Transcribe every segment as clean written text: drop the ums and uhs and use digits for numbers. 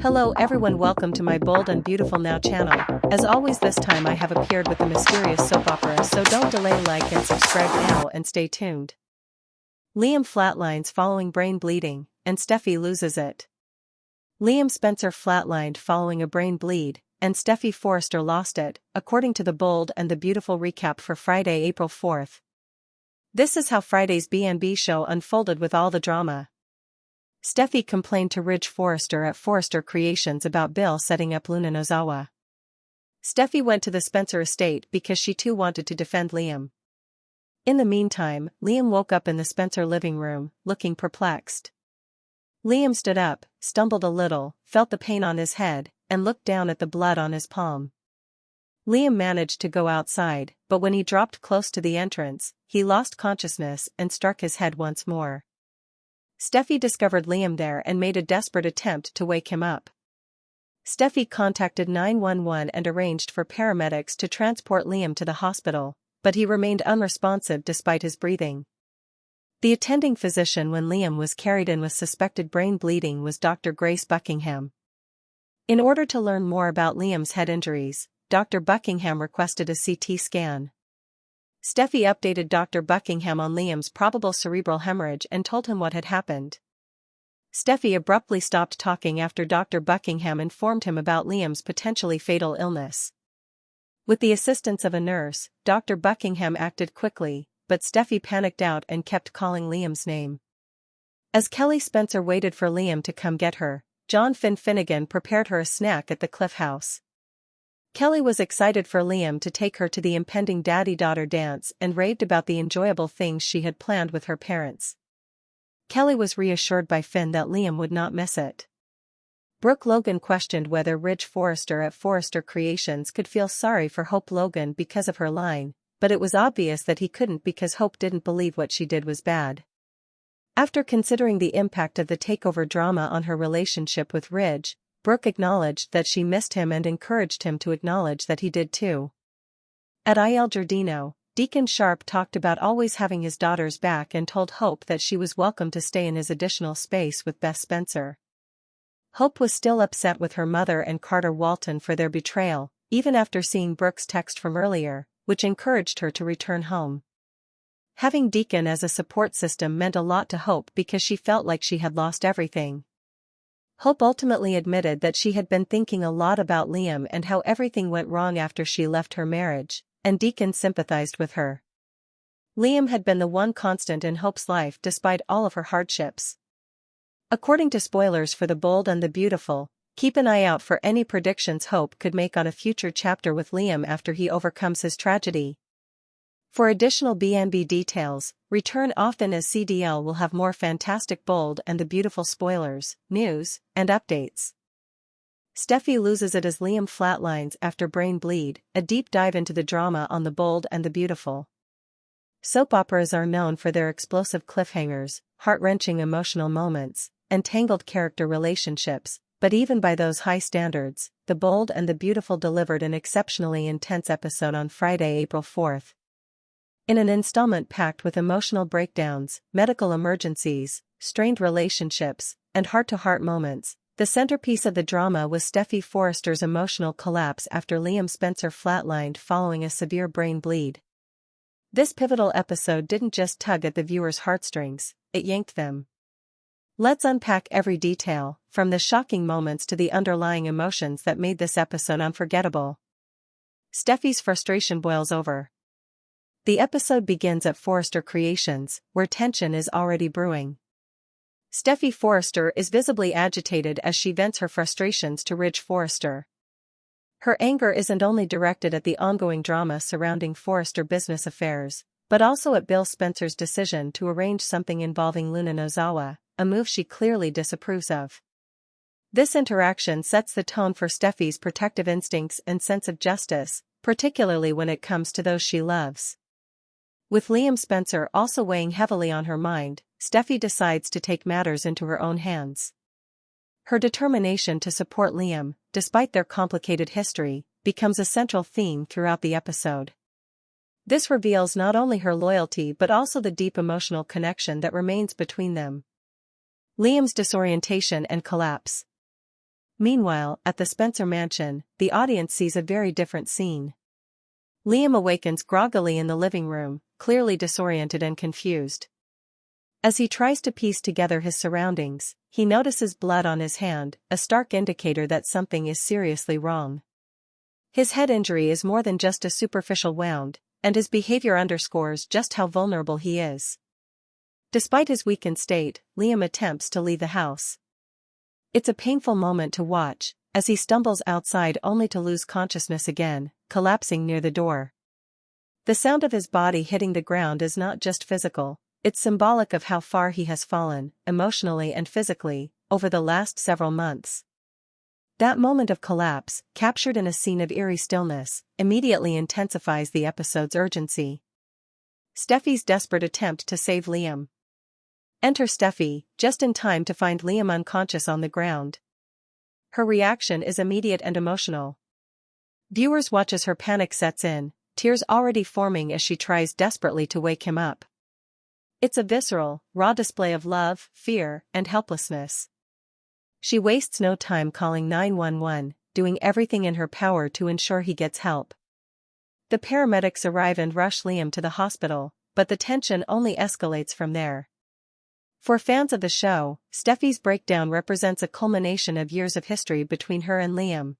Hello everyone, welcome to my bold and beautiful now channel. As always, this time I have appeared with a mysterious soap opera, so don't delay, like and subscribe now and stay tuned. Liam flatlines following brain bleeding, and Steffy loses it. Liam Spencer flatlined following a brain bleed, and Steffy Forrester lost it, according to the Bold and the Beautiful recap for Friday, April 4th. This is how Friday's B&B show unfolded with all the drama. Steffy complained to Ridge Forrester at Forrester Creations about Bill setting up Luna Nozawa. Steffy went to the Spencer estate because she too wanted to defend Liam. In the meantime, Liam woke up in the Spencer living room, looking perplexed. Liam stood up, stumbled a little, felt the pain on his head, and looked down at the blood on his palm. Liam managed to go outside, but when he dropped close to the entrance, he lost consciousness and struck his head once more. Steffy discovered Liam there and made a desperate attempt to wake him up. Steffy contacted 911 and arranged for paramedics to transport Liam to the hospital, but he remained unresponsive despite his breathing. The attending physician when Liam was carried in with suspected brain bleeding was Dr. Grace Buckingham. In order to learn more about Liam's head injuries, Dr. Buckingham requested a CT scan. Steffy updated Dr. Buckingham on Liam's probable cerebral hemorrhage and told him what had happened. Steffy abruptly stopped talking after Dr. Buckingham informed him about Liam's potentially fatal illness. With the assistance of a nurse, Dr. Buckingham acted quickly, but Steffy panicked out and kept calling Liam's name. As Kelly Spencer waited for Liam to come get her, John Finnegan prepared her a snack at the Cliff House. Kelly was excited for Liam to take her to the impending daddy-daughter dance and raved about the enjoyable things she had planned with her parents. Kelly was reassured by Finn that Liam would not miss it. Brooke Logan questioned whether Ridge Forrester at Forrester Creations could feel sorry for Hope Logan because of her line, but it was obvious that he couldn't because Hope didn't believe what she did was bad. After considering the impact of the takeover drama on her relationship with Ridge, Brooke acknowledged that she missed him and encouraged him to acknowledge that he did too. At Il Giardino, Deacon Sharp talked about always having his daughter's back and told Hope that she was welcome to stay in his additional space with Beth Spencer. Hope was still upset with her mother and Carter Walton for their betrayal, even after seeing Brooke's text from earlier, which encouraged her to return home. Having Deacon as a support system meant a lot to Hope because she felt like she had lost everything. Hope ultimately admitted that she had been thinking a lot about Liam and how everything went wrong after she left her marriage, and Deacon sympathized with her. Liam had been the one constant in Hope's life despite all of her hardships. According to spoilers for The Bold and the Beautiful, keep an eye out for any predictions Hope could make on a future chapter with Liam after he overcomes his tragedy. For additional B&B details, return often as CDL will have more fantastic Bold and the Beautiful spoilers, news, and updates. Steffy loses it as Liam flatlines after brain bleed, a deep dive into the drama on The Bold and the Beautiful. Soap operas are known for their explosive cliffhangers, heart-wrenching emotional moments, and tangled character relationships, but even by those high standards, The Bold and the Beautiful delivered an exceptionally intense episode on Friday, April 4th. In an installment packed with emotional breakdowns, medical emergencies, strained relationships, and heart-to-heart moments, the centerpiece of the drama was Steffy Forrester's emotional collapse after Liam Spencer flatlined following a severe brain bleed. This pivotal episode didn't just tug at the viewer's heartstrings, it yanked them. Let's unpack every detail, from the shocking moments to the underlying emotions that made this episode unforgettable. Steffy's frustration boils over. The episode begins at Forrester Creations, where tension is already brewing. Steffy Forrester is visibly agitated as she vents her frustrations to Ridge Forrester. Her anger isn't only directed at the ongoing drama surrounding Forrester business affairs, but also at Bill Spencer's decision to arrange something involving Luna Nozawa, a move she clearly disapproves of. This interaction sets the tone for Steffy's protective instincts and sense of justice, particularly when it comes to those she loves. With Liam Spencer also weighing heavily on her mind, Steffy decides to take matters into her own hands. Her determination to support Liam, despite their complicated history, becomes a central theme throughout the episode. This reveals not only her loyalty but also the deep emotional connection that remains between them. Liam's disorientation and collapse. Meanwhile, at the Spencer mansion, the audience sees a very different scene. Liam awakens groggily in the living room, clearly disoriented and confused. As he tries to piece together his surroundings, he notices blood on his hand, a stark indicator that something is seriously wrong. His head injury is more than just a superficial wound, and his behavior underscores just how vulnerable he is. Despite his weakened state, Liam attempts to leave the house. It's a painful moment to watch, as he stumbles outside only to lose consciousness again, collapsing near the door. The sound of his body hitting the ground is not just physical, it's symbolic of how far he has fallen, emotionally and physically, over the last several months. That moment of collapse, captured in a scene of eerie stillness, immediately intensifies the episode's urgency. Steffy's desperate attempt to save Liam. Enter Steffy, just in time to find Liam unconscious on the ground. Her reaction is immediate and emotional. Viewers watch as her panic sets in, tears already forming as she tries desperately to wake him up. It's a visceral, raw display of love, fear, and helplessness. She wastes no time calling 911, doing everything in her power to ensure he gets help. The paramedics arrive and rush Liam to the hospital, but the tension only escalates from there. For fans of the show, Steffy's breakdown represents a culmination of years of history between her and Liam.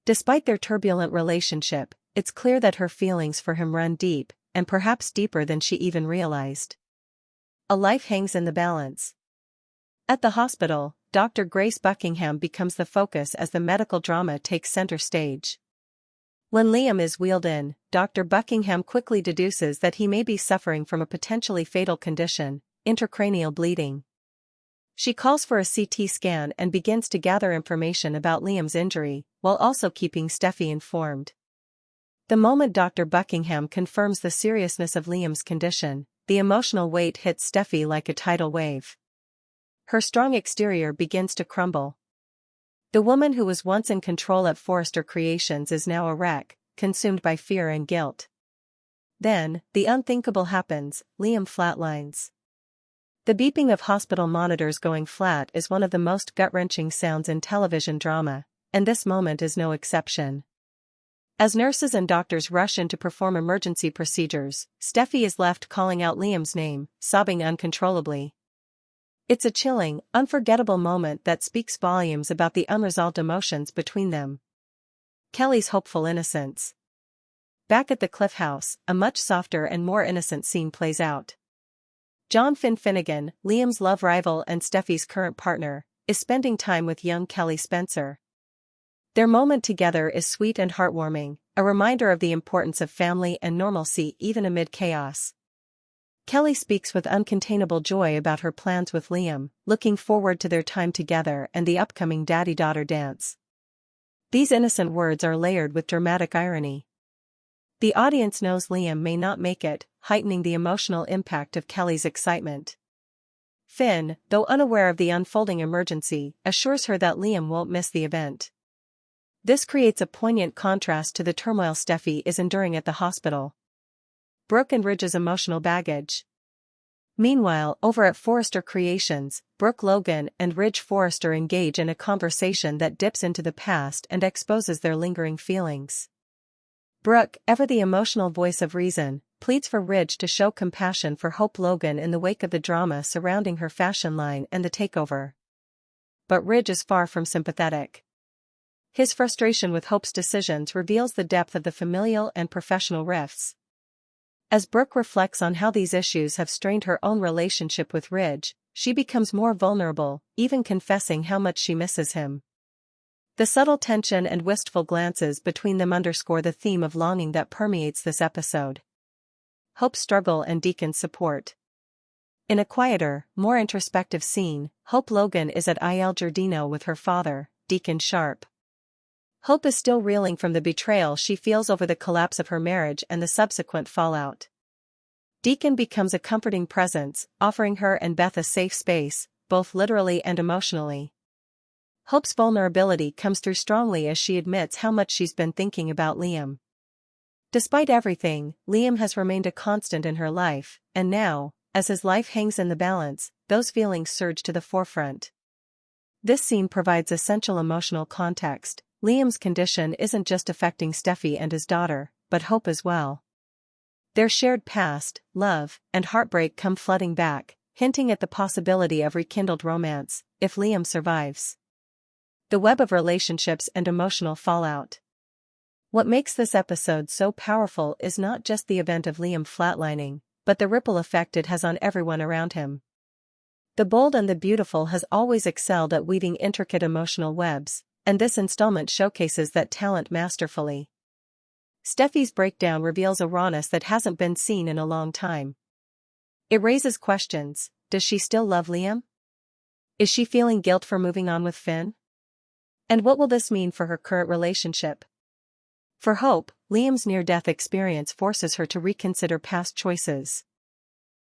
Despite their turbulent relationship, it's clear that her feelings for him run deep, and perhaps deeper than she even realized. A life hangs in the balance. At the hospital, Dr. Grace Buckingham becomes the focus as the medical drama takes center stage. When Liam is wheeled in, Dr. Buckingham quickly deduces that he may be suffering from a potentially fatal condition, intracranial bleeding. She calls for a CT scan and begins to gather information about Liam's injury, while also keeping Steffy informed. The moment Dr. Buckingham confirms the seriousness of Liam's condition, the emotional weight hits Steffy like a tidal wave. Her strong exterior begins to crumble. The woman who was once in control at Forrester Creations is now a wreck, consumed by fear and guilt. Then, the unthinkable happens, Liam flatlines. The beeping of hospital monitors going flat is one of the most gut-wrenching sounds in television drama, and this moment is no exception. As nurses and doctors rush in to perform emergency procedures, Steffy is left calling out Liam's name, sobbing uncontrollably. It's a chilling, unforgettable moment that speaks volumes about the unresolved emotions between them. Kelly's hopeful innocence. Back at the Cliff House, a much softer and more innocent scene plays out. John Finnegan, Liam's love rival and Steffy's current partner, is spending time with young Kelly Spencer. Their moment together is sweet and heartwarming, a reminder of the importance of family and normalcy even amid chaos. Kelly speaks with uncontainable joy about her plans with Liam, looking forward to their time together and the upcoming daddy-daughter dance. These innocent words are layered with dramatic irony. The audience knows Liam may not make it, heightening the emotional impact of Kelly's excitement. Finn, though unaware of the unfolding emergency, assures her that Liam won't miss the event. This creates a poignant contrast to the turmoil Steffy is enduring at the hospital. Brooke and Ridge's emotional baggage. Meanwhile, over at Forrester Creations, Brooke Logan and Ridge Forrester engage in a conversation that dips into the past and exposes their lingering feelings. Brooke, ever the emotional voice of reason, pleads for Ridge to show compassion for Hope Logan in the wake of the drama surrounding her fashion line and the takeover. But Ridge is far from sympathetic. His frustration with Hope's decisions reveals the depth of the familial and professional rifts. As Brooke reflects on how these issues have strained her own relationship with Ridge, she becomes more vulnerable, even confessing how much she misses him. The subtle tension and wistful glances between them underscore the theme of longing that permeates this episode. Hope's struggle and Deacon's support. In a quieter, more introspective scene, Hope Logan is at Il Giardino with her father, Deacon Sharp. Hope is still reeling from the betrayal she feels over the collapse of her marriage and the subsequent fallout. Deacon becomes a comforting presence, offering her and Beth a safe space, both literally and emotionally. Hope's vulnerability comes through strongly as she admits how much she's been thinking about Liam. Despite everything, Liam has remained a constant in her life, and now, as his life hangs in the balance, those feelings surge to the forefront. This scene provides essential emotional context. Liam's condition isn't just affecting Steffy and his daughter, but Hope as well. Their shared past, love, and heartbreak come flooding back, hinting at the possibility of rekindled romance, if Liam survives. The web of relationships and emotional fallout. What makes this episode so powerful is not just the event of Liam flatlining, but the ripple effect it has on everyone around him. The Bold and the Beautiful has always excelled at weaving intricate emotional webs, and this installment showcases that talent masterfully. Steffy's breakdown reveals a rawness that hasn't been seen in a long time. It raises questions: does she still love Liam? Is she feeling guilt for moving on with Finn? And what will this mean for her current relationship? For Hope, Liam's near-death experience forces her to reconsider past choices.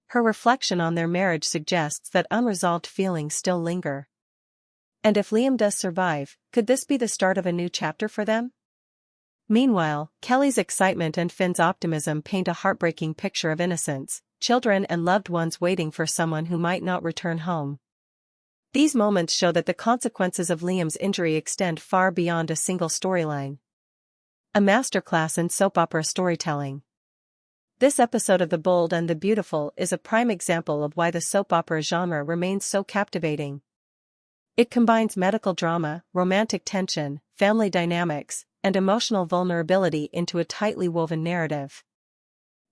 Her reflection on their marriage suggests that unresolved feelings still linger. And if Liam does survive, could this be the start of a new chapter for them? Meanwhile, Kelly's excitement and Finn's optimism paint a heartbreaking picture of innocence, children and loved ones waiting for someone who might not return home. These moments show that the consequences of Liam's injury extend far beyond a single storyline. A masterclass in soap opera storytelling. This episode of The Bold and the Beautiful is a prime example of why the soap opera genre remains so captivating. It combines medical drama, romantic tension, family dynamics, and emotional vulnerability into a tightly woven narrative.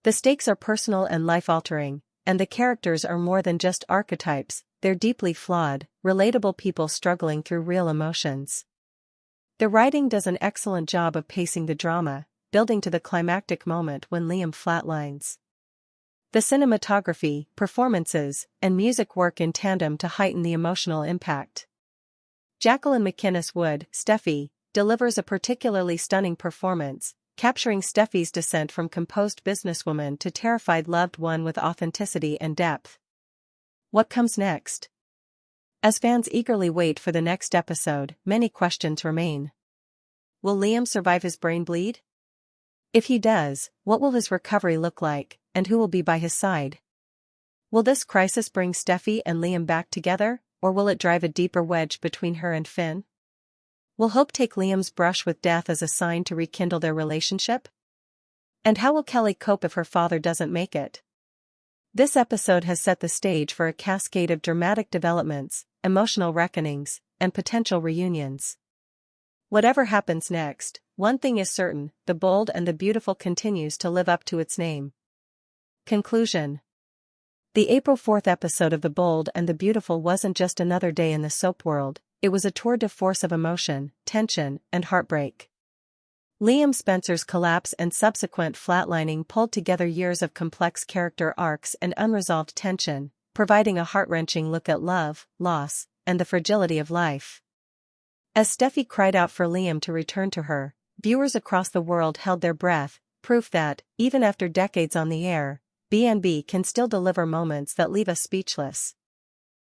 The stakes are personal and life-altering, and the characters are more than just archetypes, they're deeply flawed, relatable people struggling through real emotions. The writing does an excellent job of pacing the drama, building to the climactic moment when Liam flatlines. The cinematography, performances, and music work in tandem to heighten the emotional impact. Jacqueline MacInnes Wood, Steffy, delivers a particularly stunning performance, capturing Steffy's descent from composed businesswoman to terrified loved one with authenticity and depth. What comes next? As fans eagerly wait for the next episode, many questions remain. Will Liam survive his brain bleed? If he does, what will his recovery look like, and who will be by his side? Will this crisis bring Steffy and Liam back together, or will it drive a deeper wedge between her and Finn? Will Hope take Liam's brush with death as a sign to rekindle their relationship? And how will Kelly cope if her father doesn't make it? This episode has set the stage for a cascade of dramatic developments, emotional reckonings, and potential reunions. Whatever happens next, one thing is certain: The Bold and the Beautiful continues to live up to its name. Conclusion. The April 4th episode of The Bold and the Beautiful wasn't just another day in the soap world, it was a tour de force of emotion, tension, and heartbreak. Liam Spencer's collapse and subsequent flatlining pulled together years of complex character arcs and unresolved tension, providing a heart-wrenching look at love, loss, and the fragility of life. As Steffy cried out for Liam to return to her, viewers across the world held their breath, proof that, even after decades on the air, B&B can still deliver moments that leave us speechless.